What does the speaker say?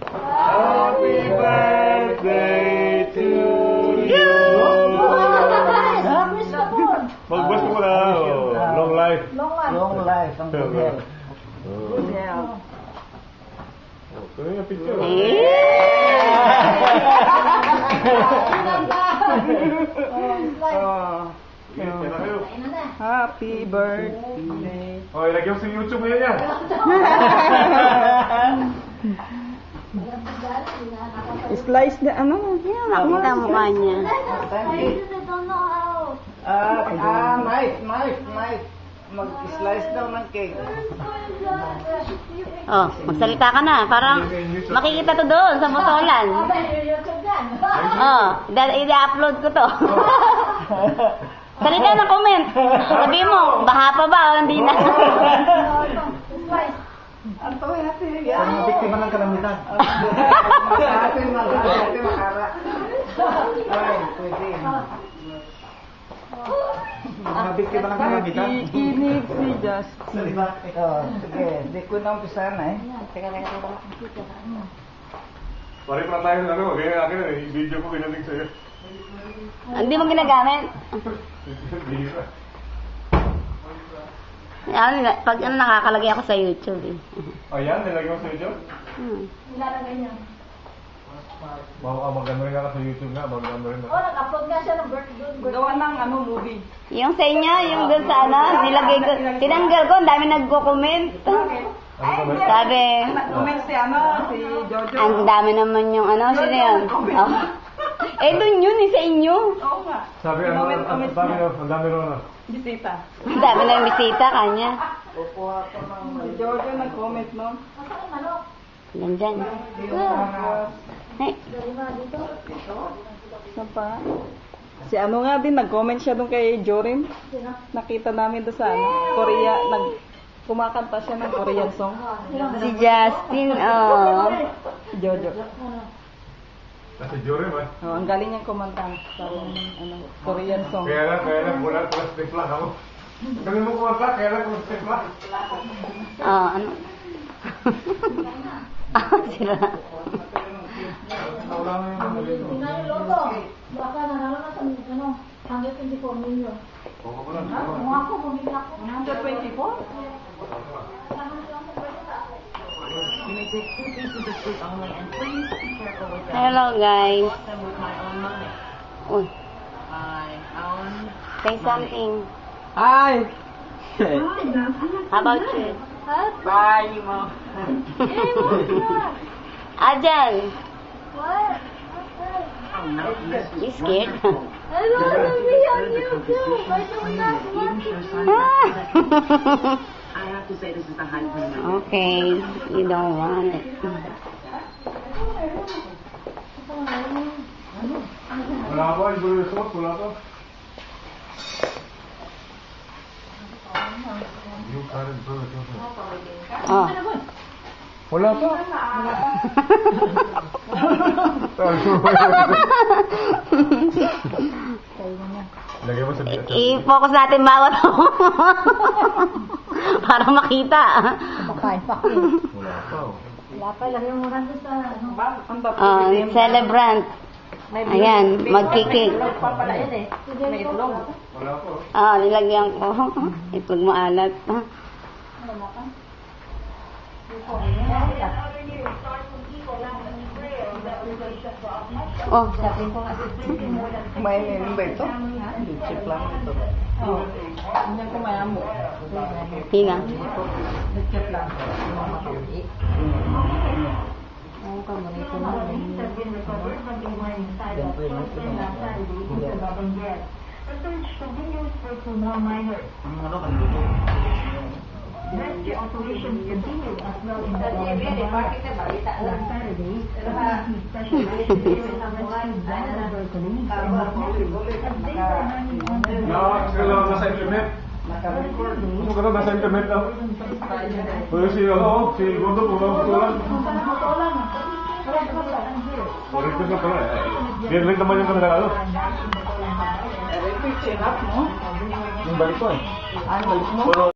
Happy birthday to you. Mag-bless mo na. Long life. Long life. Ang good health. Good health. Ito yung picture. Happy birthday. Oh, ilagay mo sa YouTube ngayon yan. Slice na ano? Nakita ang mukha niya. Knife. Mag-slice daw ng cake. Oh, magsalita ka na. Parang makikita to doon sa motolan. Oh, i-upload ko to. Salita na comment. Sabi mo, baha pa ba o hindi na? Ang tawin natin yan. Ang biktima ng kalamitan. Ate makara. Ay, pwede. Mga biktima ng kalamitan. Inig si Justin. Sige, di ko na umpisa na eh. Pare pa tayo ng ano, ganyan akin i-video ko ginaling sa'yo. Hindi mo ginagamit? Pag ano, nakakalagay ako sa YouTube eh. Oh, yan, nilagay mo sa YouTube? Nilalagay niya. Mag-ano rin ako sa YouTube nga, mag-ano rin ako. Oh, nag-upload nga siya ng birthday. Gawa ng ano, movie. Yung sa inyo, yung dun sa ano, nilagay ko, tinanggal ko, ang dami nagko-comment. Ano ba? Sabi, Nag-comment si ano, si Jojo. ang dami naman yung ano, sino yun? Oh. Eh, dun yun eh, sa inyo. Oo nga. Sabi ano, ang dami rin ano. Bisita. Ang dami ng bisita kanya. Si Jojo nag-comment no. Nandyan. Hey. Ano pa? Si ano nga din, nag-comment siya doon kay Jorim. Nakita namin doon sa ano, Korea, kumakanta siya ng Korean song. Si Justin, oh. Si Jojo. Kasi Jory ba? Oh, ang galing niyang kumanta sa ano, Korean song. Kaya lang, mula plastic lang ako. Kami mo kumanta, kaya lang plastic lang. Oh, ano? Sila. Wala nga yung mga dito. Loto. Baka nanalo na sa ano, 124 million. Oo ko lang. Kung ako, bumili ako. 124? Hello, guys. Uy. Say something. Hi! How about you? Bye, mo. Ajan. What? You scared? I don't want to be on YouTube. I do not want to be. I have to say this is the high point. Okay, you don't want it. Wala ko, iba yung sauce, wala ko. Yung current bird. Oh. Wala pa. Lagay mo sa I-focus natin bawat para makita. Pakain. Wala pa. Wala pa, lagay mo muna doon sa ano. Ang ba't Oh, celebrant. Ayan, magkikik. papala yan eh. May itlog. Wala pa. Ah, nilagyan ko. Itlog mo alat. Oh, May name ba ito? Chip lang ito. Oo. Hindi ko mayamo. hina. Chip lang. The operations continue as well in the on Saturday. Special Nasa internet. Ano ka na, nasa internet daw? Pwede si Gondo, pulang. Request na pala. Direct naman yung kanila. Yung balik ko eh. Balik mo?